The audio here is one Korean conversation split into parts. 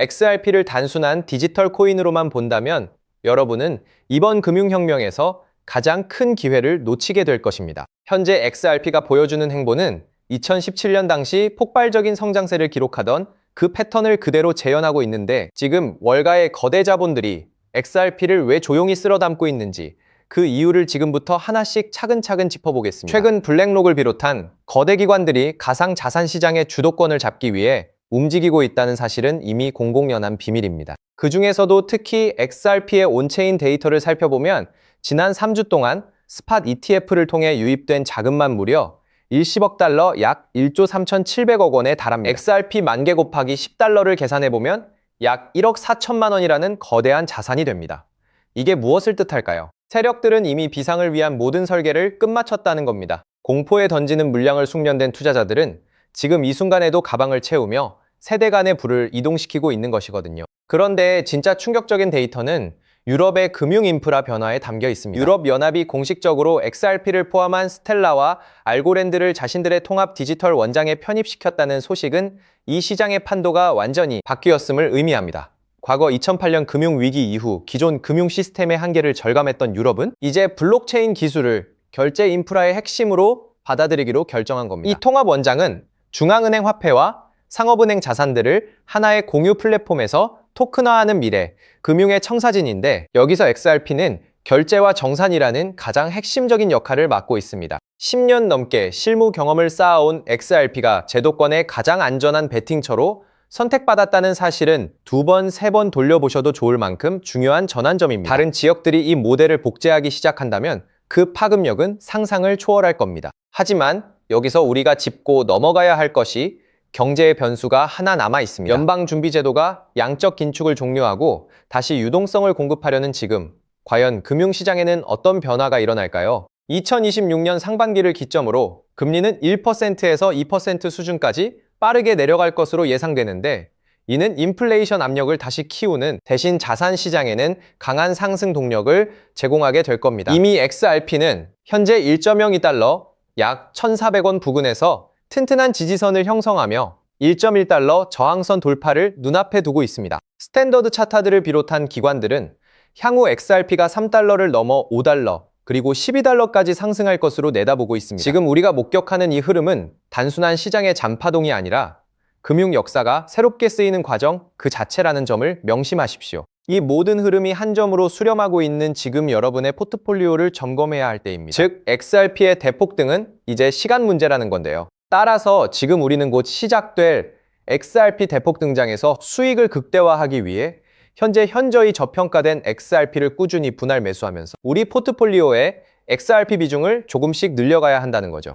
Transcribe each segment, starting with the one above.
XRP를 단순한 디지털 코인으로만 본다면 여러분은 이번 금융혁명에서 가장 큰 기회를 놓치게 될 것입니다. 현재 XRP가 보여주는 행보는 2017년 당시 폭발적인 성장세를 기록하던 그 패턴을 그대로 재현하고 있는데, 지금 월가의 거대 자본들이 XRP를 왜 조용히 쓸어 담고 있는지 그 이유를 지금부터 하나씩 차근차근 짚어보겠습니다. 최근 블랙록을 비롯한 거대 기관들이 가상 자산 시장의 주도권을 잡기 위해 움직이고 있다는 사실은 이미 공공연한 비밀입니다. 그 중에서도 특히 XRP의 온체인 데이터를 살펴보면 지난 3주 동안 스팟 ETF를 통해 유입된 자금만 무려 일십억 달러, 약 1조 3,700억 원에 달합니다. XRP 만개 곱하기 10달러를 계산해보면 약 1억 4천만 원이라는 거대한 자산이 됩니다. 이게 무엇을 뜻할까요? 세력들은 이미 비상을 위한 모든 설계를 끝마쳤다는 겁니다. 공포에 던지는 물량을 숙련된 투자자들은 지금 이 순간에도 가방을 채우며 세대 간의 불을 이동시키고 있는 것이거든요. 그런데 진짜 충격적인 데이터는 유럽의 금융 인프라 변화에 담겨 있습니다. 유럽연합이 공식적으로 XRP를 포함한 스텔라와 알고랜드를 자신들의 통합 디지털 원장에 편입시켰다는 소식은 이 시장의 판도가 완전히 바뀌었음을 의미합니다. 과거 2008년 금융위기 이후 기존 금융 시스템의 한계를 절감했던 유럽은 이제 블록체인 기술을 결제 인프라의 핵심으로 받아들이기로 결정한 겁니다. 이 통합 원장은 중앙은행 화폐와 상업은행 자산들을 하나의 공유 플랫폼에서 토큰화하는 미래, 금융의 청사진인데, 여기서 XRP는 결제와 정산이라는 가장 핵심적인 역할을 맡고 있습니다. 10년 넘게 실무 경험을 쌓아온 XRP가 제도권의 가장 안전한 베팅처로 선택받았다는 사실은 2번, 3번 돌려보셔도 좋을 만큼 중요한 전환점입니다. 다른 지역들이 이 모델을 복제하기 시작한다면 그 파급력은 상상을 초월할 겁니다. 하지만 여기서 우리가 짚고 넘어가야 할 것이 경제의 변수가 하나 남아 있습니다. 연방준비제도가 양적 긴축을 종료하고 다시 유동성을 공급하려는 지금, 과연 금융시장에는 어떤 변화가 일어날까요? 2026년 상반기를 기점으로 금리는 1%에서 2% 수준까지 빠르게 내려갈 것으로 예상되는데, 이는 인플레이션 압력을 다시 키우는 대신 자산 시장에는 강한 상승 동력을 제공하게 될 겁니다. 이미 XRP는 현재 1.02달러, 약 1,400원 부근에서 튼튼한 지지선을 형성하며 1.1달러 저항선 돌파를 눈앞에 두고 있습니다. 스탠더드 차트들을 비롯한 기관들은 향후 XRP가 3달러를 넘어 5달러, 그리고 12달러까지 상승할 것으로 내다보고 있습니다. 지금 우리가 목격하는 이 흐름은 단순한 시장의 잔파동이 아니라 금융 역사가 새롭게 쓰이는 과정 그 자체라는 점을 명심하십시오. 이 모든 흐름이 한 점으로 수렴하고 있는 지금 여러분의 포트폴리오를 점검해야 할 때입니다. 즉, XRP의 대폭등은 이제 시간 문제라는 건데요. 따라서 지금 우리는 곧 시작될 XRP 대폭 등장에서 수익을 극대화하기 위해 현재 현저히 저평가된 XRP를 꾸준히 분할 매수하면서 우리 포트폴리오에 XRP 비중을 조금씩 늘려가야 한다는 거죠.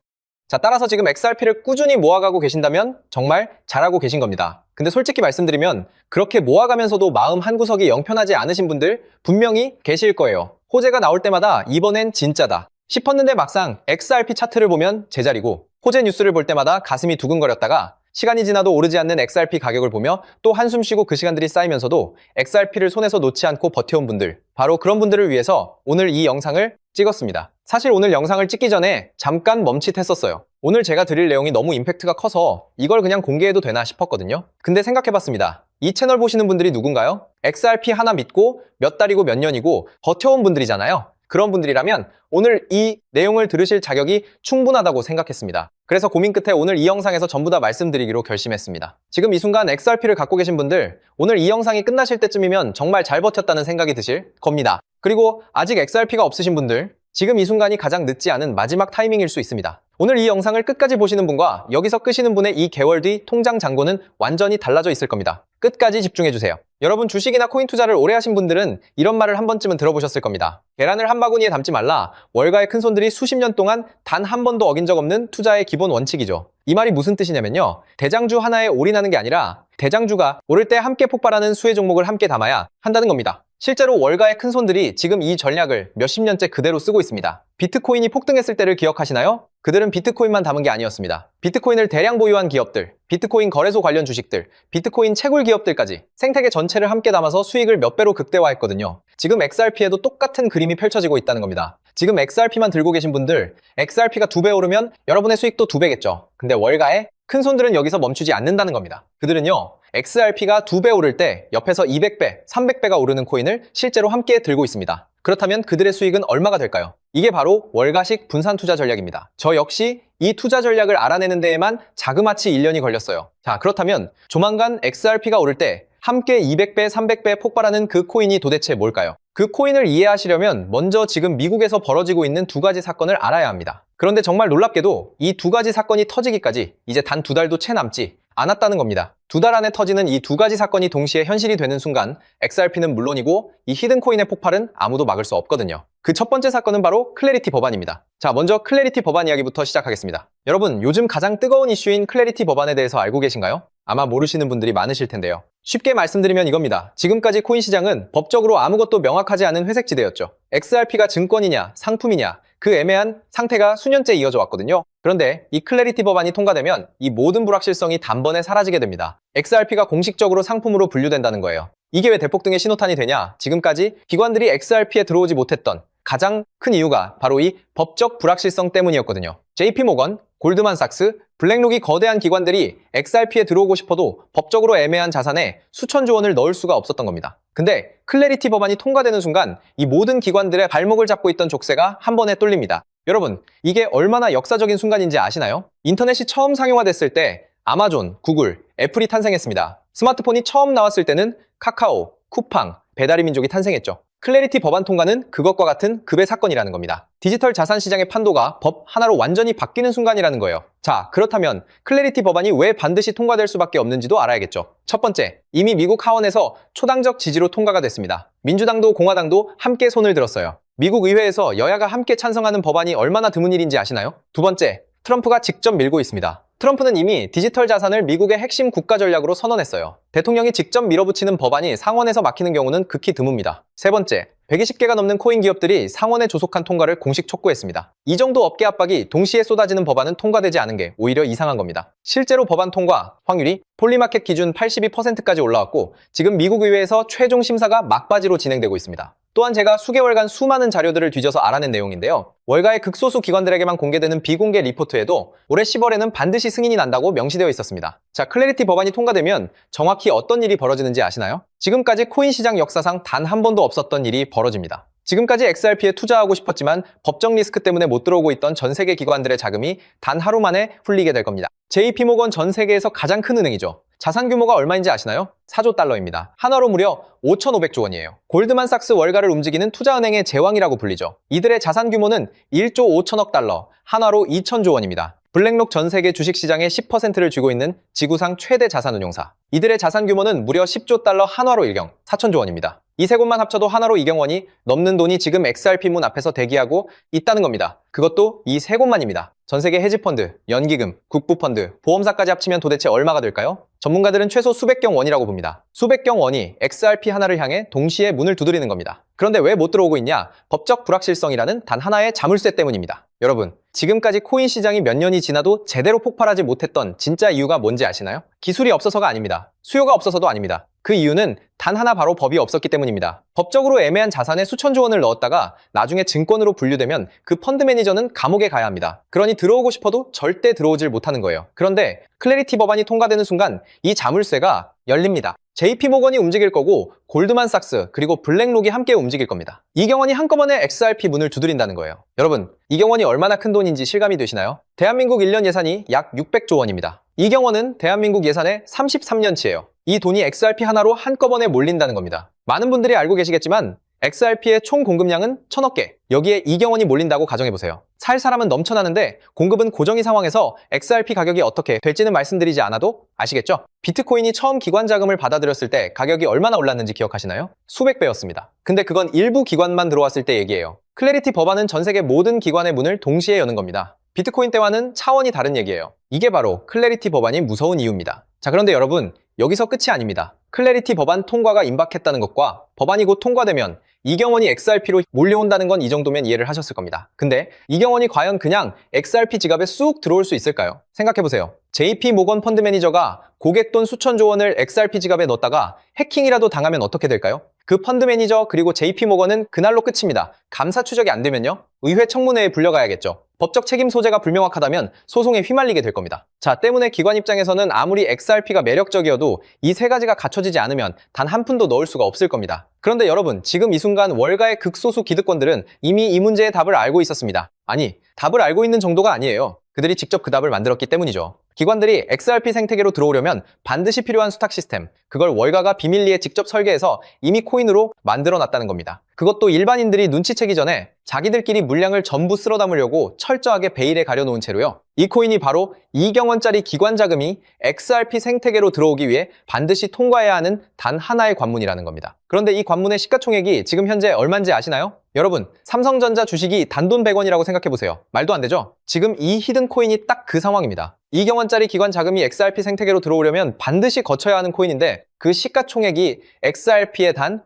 자, 따라서 지금 XRP를 꾸준히 모아가고 계신다면 정말 잘하고 계신 겁니다. 근데 솔직히 말씀드리면 그렇게 모아가면서도 마음 한구석이 영편하지 않으신 분들 분명히 계실 거예요. 호재가 나올 때마다 이번엔 진짜다 싶었는데 막상 XRP 차트를 보면 제자리고, 호재 뉴스를 볼 때마다 가슴이 두근거렸다가 시간이 지나도 오르지 않는 XRP 가격을 보며 또 한숨 쉬고 그 시간들이 쌓이면서도 XRP를 손에서 놓지 않고 버텨온 분들, 바로 그런 분들을 위해서 오늘 이 영상을 찍었습니다. 사실 오늘 영상을 찍기 전에 잠깐 멈칫했었어요. 오늘 제가 드릴 내용이 너무 임팩트가 커서 이걸 그냥 공개해도 되나 싶었거든요. 근데 생각해봤습니다. 이 채널 보시는 분들이 누군가요? XRP 하나 믿고 몇 달이고 몇 년이고 버텨온 분들이잖아요. 그런 분들이라면 오늘 이 내용을 들으실 자격이 충분하다고 생각했습니다. 그래서 고민 끝에 오늘 이 영상에서 전부 다 말씀드리기로 결심했습니다. 지금 이 순간 XRP를 갖고 계신 분들, 오늘 이 영상이 끝나실 때쯤이면 정말 잘 버텼다는 생각이 드실 겁니다. 그리고 아직 XRP가 없으신 분들, 지금 이 순간이 가장 늦지 않은 마지막 타이밍일 수 있습니다. 오늘 이 영상을 끝까지 보시는 분과 여기서 끄시는 분의 이 개월 뒤 통장 잔고는 완전히 달라져 있을 겁니다. 끝까지 집중해주세요. 여러분, 주식이나 코인 투자를 오래 하신 분들은 이런 말을 한 번쯤은 들어보셨을 겁니다. 계란을 한 바구니에 담지 말라. 월가의 큰손들이 수십 년 동안 단 한 번도 어긴 적 없는 투자의 기본 원칙이죠. 이 말이 무슨 뜻이냐면요, 대장주 하나에 올인하는 게 아니라 대장주가 오를 때 함께 폭발하는 수혜 종목을 함께 담아야 한다는 겁니다. 실제로 월가의 큰손들이 지금 이 전략을 몇십 년째 그대로 쓰고 있습니다. 비트코인이 폭등했을 때를 기억하시나요? 그들은 비트코인만 담은 게 아니었습니다. 비트코인을 대량 보유한 기업들, 비트코인 거래소 관련 주식들, 비트코인 채굴 기업들까지 생태계 전체를 함께 담아서 수익을 몇 배로 극대화했거든요. 지금 XRP에도 똑같은 그림이 펼쳐지고 있다는 겁니다. 지금 XRP만 들고 계신 분들, XRP가 2배 오르면 여러분의 수익도 2배겠죠. 근데 월가의 큰손들은 여기서 멈추지 않는다는 겁니다. 그들은요, XRP가 2배 오를 때 옆에서 200배, 300배가 오르는 코인을 실제로 함께 들고 있습니다. 그렇다면 그들의 수익은 얼마가 될까요? 이게 바로 월가식 분산 투자 전략입니다. 저 역시 이 투자 전략을 알아내는 데에만 자그마치 1년이 걸렸어요. 자, 그렇다면 조만간 XRP가 오를 때 함께 200배, 300배 폭발하는 그 코인이 도대체 뭘까요? 그 코인을 이해하시려면 먼저 지금 미국에서 벌어지고 있는 두 가지 사건을 알아야 합니다. 그런데 정말 놀랍게도 이 두 가지 사건이 터지기까지 이제 단 2달도 채 남지 않았다는 겁니다. 2달 안에 터지는 이 두 가지 사건이 동시에 현실이 되는 순간 XRP는 물론이고 이 히든코인의 폭발은 아무도 막을 수 없거든요. 그 첫 번째 사건은 바로 클래리티 법안입니다. 자, 먼저 클래리티 법안 이야기부터 시작하겠습니다. 여러분, 요즘 가장 뜨거운 이슈인 클래리티 법안에 대해서 알고 계신가요? 아마 모르시는 분들이 많으실 텐데요. 쉽게 말씀드리면 이겁니다. 지금까지 코인 시장은 법적으로 아무것도 명확하지 않은 회색지대였죠. XRP가 증권이냐, 상품이냐, 그 애매한 상태가 수년째 이어져 왔거든요. 그런데 이 클래리티 법안이 통과되면 이 모든 불확실성이 단번에 사라지게 됩니다. XRP가 공식적으로 상품으로 분류된다는 거예요. 이게 왜 대폭등의 신호탄이 되냐? 지금까지 기관들이 XRP에 들어오지 못했던 가장 큰 이유가 바로 이 법적 불확실성 때문이었거든요. JP모건, 골드만삭스, 블랙록이 거대한 기관들이 XRP에 들어오고 싶어도 법적으로 애매한 자산에 수천조 원을 넣을 수가 없었던 겁니다. 근데 클래리티 법안이 통과되는 순간 이 모든 기관들의 발목을 잡고 있던 족쇄가 한 번에 뚫립니다. 여러분, 이게 얼마나 역사적인 순간인지 아시나요? 인터넷이 처음 상용화됐을 때 아마존, 구글, 애플이 탄생했습니다. 스마트폰이 처음 나왔을 때는 카카오, 쿠팡, 배달의 민족이 탄생했죠. 클래리티 법안 통과는 그것과 같은 급의 사건이라는 겁니다. 디지털 자산 시장의 판도가 법 하나로 완전히 바뀌는 순간이라는 거예요. 자, 그렇다면 클래리티 법안이 왜 반드시 통과될 수밖에 없는지도 알아야겠죠. 첫 번째, 이미 미국 하원에서 초당적 지지로 통과가 됐습니다. 민주당도 공화당도 함께 손을 들었어요. 미국 의회에서 여야가 함께 찬성하는 법안이 얼마나 드문 일인지 아시나요? 두 번째, 트럼프가 직접 밀고 있습니다. 트럼프는 이미 디지털 자산을 미국의 핵심 국가 전략으로 선언했어요. 대통령이 직접 밀어붙이는 법안이 상원에서 막히는 경우는 극히 드뭅니다. 세 번째, 120개가 넘는 코인 기업들이 상원에 조속한 통과를 공식 촉구했습니다. 이 정도 업계 압박이 동시에 쏟아지는 법안은 통과되지 않은 게 오히려 이상한 겁니다. 실제로 법안 통과 확률이 폴리마켓 기준 82%까지 올라왔고 지금 미국 의회에서 최종 심사가 막바지로 진행되고 있습니다. 또한 제가 수개월간 수많은 자료들을 뒤져서 알아낸 내용인데요. 월가의 극소수 기관들에게만 공개되는 비공개 리포트에도 올해 10월에는 반드시 승인이 난다고 명시되어 있었습니다. 자, 클래리티 법안이 통과되면 정확히 어떤 일이 벌어지는지 아시나요? 지금까지 코인 시장 역사상 단 한 번도 없었던 일이 벌어집니다. 지금까지 XRP에 투자하고 싶었지만 법적 리스크 때문에 못 들어오고 있던 전 세계 기관들의 자금이 단 하루 만에 풀리게 될 겁니다. JP모건 전 세계에서 가장 큰 은행이죠. 자산 규모가 얼마인지 아시나요? 4조 달러입니다. 한화로 무려 5,500조 원이에요. 골드만삭스 월가를 움직이는 투자은행의 제왕이라고 불리죠. 이들의 자산 규모는 1조 5천억 달러, 한화로 2천조 원입니다. 블랙록 전 세계 주식시장의 10%를 쥐고 있는 지구상 최대 자산운용사. 이들의 자산 규모는 무려 10조 달러 한화로 일경, 4천조 원입니다. 이 세 곳만 합쳐도 한화로 2경 원이 넘는 돈이 지금 XRP 문 앞에서 대기하고 있다는 겁니다. 그것도 이 세 곳만입니다. 전 세계 헤지펀드, 연기금, 국부펀드, 보험사까지 합치면 도대체 얼마가 될까요? 전문가들은 최소 수백경 원이라고 봅니다. 수백경 원이 XRP 하나를 향해 동시에 문을 두드리는 겁니다. 그런데 왜 못 들어오고 있냐? 법적 불확실성이라는 단 하나의 자물쇠 때문입니다. 여러분, 지금까지 코인 시장이 몇 년이 지나도 제대로 폭발하지 못했던 진짜 이유가 뭔지 아시나요? 기술이 없어서가 아닙니다. 수요가 없어서도 아닙니다. 그 이유는 단 하나 바로 법이 없었기 때문입니다. 법적으로 애매한 자산에 수천조 원을 넣었다가 나중에 증권으로 분류되면 그 펀드 매니저는 감옥에 가야 합니다. 그러니 들어오고 싶어도 절대 들어오질 못하는 거예요. 그런데 클래리티 법안이 통과되는 순간 이 자물쇠가 열립니다. JP모건이 움직일 거고 골드만삭스 그리고 블랙록이 함께 움직일 겁니다. 이경원이 한꺼번에 XRP 문을 두드린다는 거예요. 여러분, 이경원이 얼마나 큰 돈인지 실감이 되시나요? 대한민국 1년 예산이 약 600조 원입니다. 이경원은 대한민국 예산의 33년치예요. 이 돈이 XRP 하나로 한꺼번에 몰린다는 겁니다. 많은 분들이 알고 계시겠지만 XRP의 총 공급량은 1000억 개. 여기에 이경원이 몰린다고 가정해보세요. 살 사람은 넘쳐나는데 공급은 고정인 상황에서 XRP 가격이 어떻게 될지는 말씀드리지 않아도 아시겠죠? 비트코인이 처음 기관 자금을 받아들였을 때 가격이 얼마나 올랐는지 기억하시나요? 수백 배였습니다. 근데 그건 일부 기관만 들어왔을 때 얘기예요. 클래리티 법안은 전 세계 모든 기관의 문을 동시에 여는 겁니다. 비트코인 때와는 차원이 다른 얘기예요. 이게 바로 클래리티 법안이 무서운 이유입니다. 자, 그런데 여러분, 여기서 끝이 아닙니다. 클래리티 법안 통과가 임박했다는 것과 법안이 곧 통과되면 이경원이 XRP로 몰려온다는 건 이 정도면 이해를 하셨을 겁니다. 근데 이경원이 과연 그냥 XRP 지갑에 쑥 들어올 수 있을까요? 생각해보세요. JP모건 펀드 매니저가 고객 돈 수천조 원을 XRP 지갑에 넣었다가 해킹이라도 당하면 어떻게 될까요? 그 펀드 매니저 그리고 JP모건은 그날로 끝입니다. 감사 추적이 안 되면요? 의회 청문회에 불려가야겠죠. 법적 책임 소재가 불명확하다면 소송에 휘말리게 될 겁니다. 자, 때문에 기관 입장에서는 아무리 XRP가 매력적이어도 이 세 가지가 갖춰지지 않으면 단 한 푼도 넣을 수가 없을 겁니다. 그런데 여러분, 지금 이 순간 월가의 극소수 기득권들은 이미 이 문제의 답을 알고 있었습니다. 아니, 답을 알고 있는 정도가 아니에요. 그들이 직접 그 답을 만들었기 때문이죠. 기관들이 XRP 생태계로 들어오려면 반드시 필요한 수탁 시스템, 그걸 월가가 비밀리에 직접 설계해서 이미 코인으로 만들어놨다는 겁니다. 그것도 일반인들이 눈치채기 전에 자기들끼리 물량을 전부 쓸어 담으려고 철저하게 베일에 가려놓은 채로요. 이 코인이 바로 2경 원짜리 기관 자금이 XRP 생태계로 들어오기 위해 반드시 통과해야 하는 단 하나의 관문이라는 겁니다. 그런데 이 관문의 시가총액이 지금 현재 얼마인지 아시나요? 여러분, 삼성전자 주식이 단돈 100원이라고 생각해보세요. 말도 안 되죠? 지금 이 히든 코인이 딱 그 상황입니다. 2경 원짜리 기관 자금이 XRP 생태계로 들어오려면 반드시 거쳐야 하는 코인인데 그 시가총액이 XRP의 단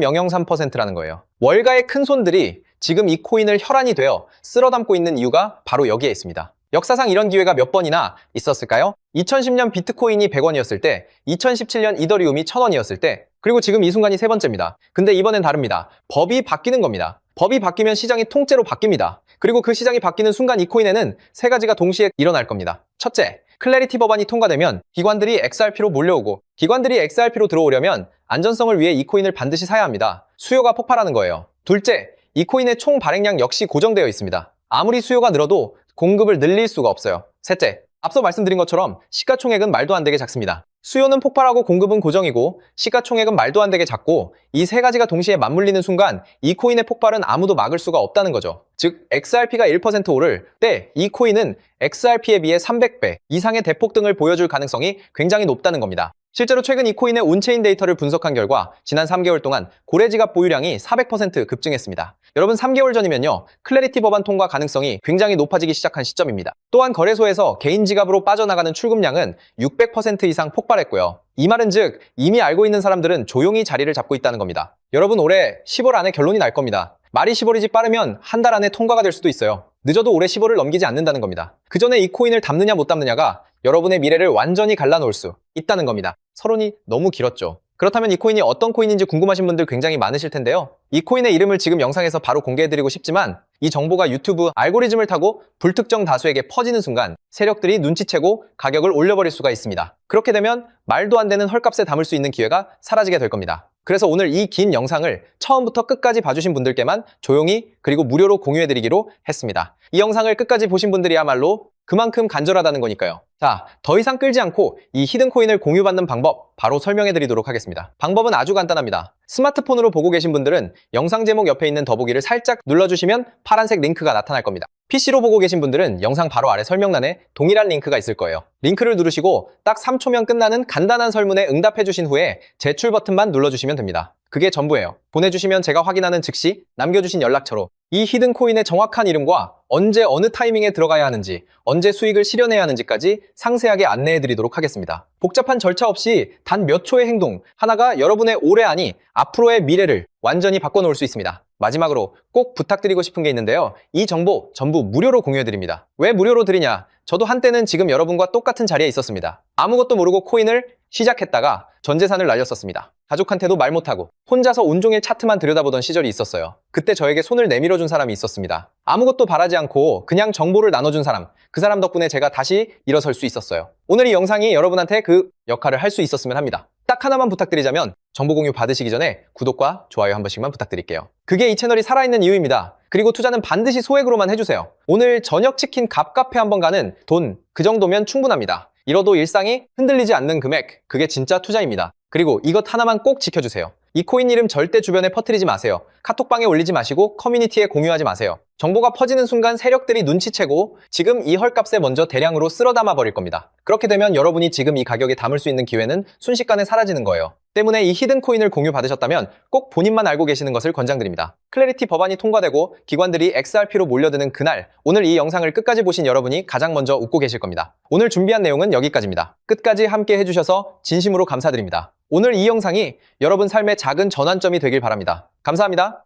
0.003%라는 거예요. 월가의 큰 손들이 지금 이 코인을 혈안이 되어 쓸어 담고 있는 이유가 바로 여기에 있습니다. 역사상 이런 기회가 몇 번이나 있었을까요? 2010년 비트코인이 100원이었을 때, 2017년 이더리움이 1000원이었을 때, 그리고 지금 이 순간이 세 번째입니다. 근데 이번엔 다릅니다. 법이 바뀌는 겁니다. 법이 바뀌면 시장이 통째로 바뀝니다. 그리고 그 시장이 바뀌는 순간 이 코인에는 세 가지가 동시에 일어날 겁니다. 첫째, 클래리티 법안이 통과되면 기관들이 XRP로 몰려오고, 기관들이 XRP로 들어오려면 안전성을 위해 이 코인을 반드시 사야 합니다. 수요가 폭발하는 거예요. 둘째, 이 코인의 총 발행량 역시 고정되어 있습니다. 아무리 수요가 늘어도 공급을 늘릴 수가 없어요. 셋째, 앞서 말씀드린 것처럼 시가총액은 말도 안 되게 작습니다. 수요는 폭발하고 공급은 고정이고 시가총액은 말도 안 되게 작고 이 세 가지가 동시에 맞물리는 순간 이 코인의 폭발은 아무도 막을 수가 없다는 거죠. 즉 XRP가 1% 오를 때 이 코인은 XRP에 비해 300배 이상의 대폭등을 보여줄 가능성이 굉장히 높다는 겁니다. 실제로 최근 이 코인의 온체인 데이터를 분석한 결과 지난 3개월 동안 고래지갑 보유량이 400% 급증했습니다. 여러분 3개월 전이면요. 클래리티 법안 통과 가능성이 굉장히 높아지기 시작한 시점입니다. 또한 거래소에서 개인 지갑으로 빠져나가는 출금량은 600% 이상 폭발했고요. 이 말은 즉 이미 알고 있는 사람들은 조용히 자리를 잡고 있다는 겁니다. 여러분 올해 10월 안에 결론이 날 겁니다. 말이 10월이지 빠르면 한 달 안에 통과가 될 수도 있어요. 늦어도 올해 10월을 넘기지 않는다는 겁니다. 그 전에 이 코인을 담느냐 못 담느냐가 여러분의 미래를 완전히 갈라놓을 수 있다는 겁니다. 서론이 너무 길었죠. 그렇다면 이 코인이 어떤 코인인지 궁금하신 분들 굉장히 많으실 텐데요. 이 코인의 이름을 지금 영상에서 바로 공개해드리고 싶지만 이 정보가 유튜브 알고리즘을 타고 불특정 다수에게 퍼지는 순간 세력들이 눈치채고 가격을 올려버릴 수가 있습니다. 그렇게 되면 말도 안 되는 헐값에 담을 수 있는 기회가 사라지게 될 겁니다. 그래서 오늘 이 긴 영상을 처음부터 끝까지 봐주신 분들께만 조용히 그리고 무료로 공유해드리기로 했습니다. 이 영상을 끝까지 보신 분들이야말로 그만큼 간절하다는 거니까요. 자, 더 이상 끌지 않고 이 히든 코인을 공유받는 방법 바로 설명해 드리도록 하겠습니다. 방법은 아주 간단합니다. 스마트폰으로 보고 계신 분들은 영상 제목 옆에 있는 더보기를 살짝 눌러주시면 파란색 링크가 나타날 겁니다. PC로 보고 계신 분들은 영상 바로 아래 설명란에 동일한 링크가 있을 거예요. 링크를 누르시고 딱 3초면 끝나는 간단한 설문에 응답해 주신 후에 제출 버튼만 눌러주시면 됩니다. 그게 전부예요. 보내주시면 제가 확인하는 즉시 남겨주신 연락처로 이 히든 코인의 정확한 이름과 언제 어느 타이밍에 들어가야 하는지, 언제 수익을 실현해야 하는지까지 상세하게 안내해 드리도록 하겠습니다. 복잡한 절차 없이 단 몇 초의 행동 하나가 여러분의 올해 아니 앞으로의 미래를 완전히 바꿔놓을 수 있습니다. 마지막으로 꼭 부탁드리고 싶은 게 있는데요. 이 정보 전부 무료로 공유해 드립니다. 왜 무료로 드리냐? 저도 한때는 지금 여러분과 똑같은 자리에 있었습니다. 아무것도 모르고 코인을 시작했다가 전 재산을 날렸었습니다. 가족한테도 말 못하고 혼자서 온종일 차트만 들여다보던 시절이 있었어요. 그때 저에게 손을 내밀어준 사람이 있었습니다. 아무것도 바라지 않고 그냥 정보를 나눠준 사람, 그 사람 덕분에 제가 다시 일어설 수 있었어요. 오늘 이 영상이 여러분한테 그 역할을 할 수 있었으면 합니다. 딱 하나만 부탁드리자면 정보 공유 받으시기 전에 구독과 좋아요 한 번씩만 부탁드릴게요. 그게 이 채널이 살아있는 이유입니다. 그리고 투자는 반드시 소액으로만 해주세요. 오늘 저녁 치킨 갑카페 한번 가는 돈 그 정도면 충분합니다. 이러도 일상이 흔들리지 않는 금액, 그게 진짜 투자입니다. 그리고 이것 하나만 꼭 지켜주세요. 이 코인 이름 절대 주변에 퍼뜨리지 마세요. 카톡방에 올리지 마시고 커뮤니티에 공유하지 마세요. 정보가 퍼지는 순간 세력들이 눈치채고 지금 이 헐값에 먼저 대량으로 쓸어 담아 버릴 겁니다. 그렇게 되면 여러분이 지금 이 가격에 담을 수 있는 기회는 순식간에 사라지는 거예요. 때문에 이 히든 코인을 공유받으셨다면 꼭 본인만 알고 계시는 것을 권장드립니다. 클래리티 법안이 통과되고 기관들이 XRP로 몰려드는 그날, 오늘 이 영상을 끝까지 보신 여러분이 가장 먼저 웃고 계실 겁니다. 오늘 준비한 내용은 여기까지입니다. 끝까지 함께 해주셔서 진심으로 감사드립니다. 오늘 이 영상이 여러분 삶의 작은 전환점이 되길 바랍니다. 감사합니다.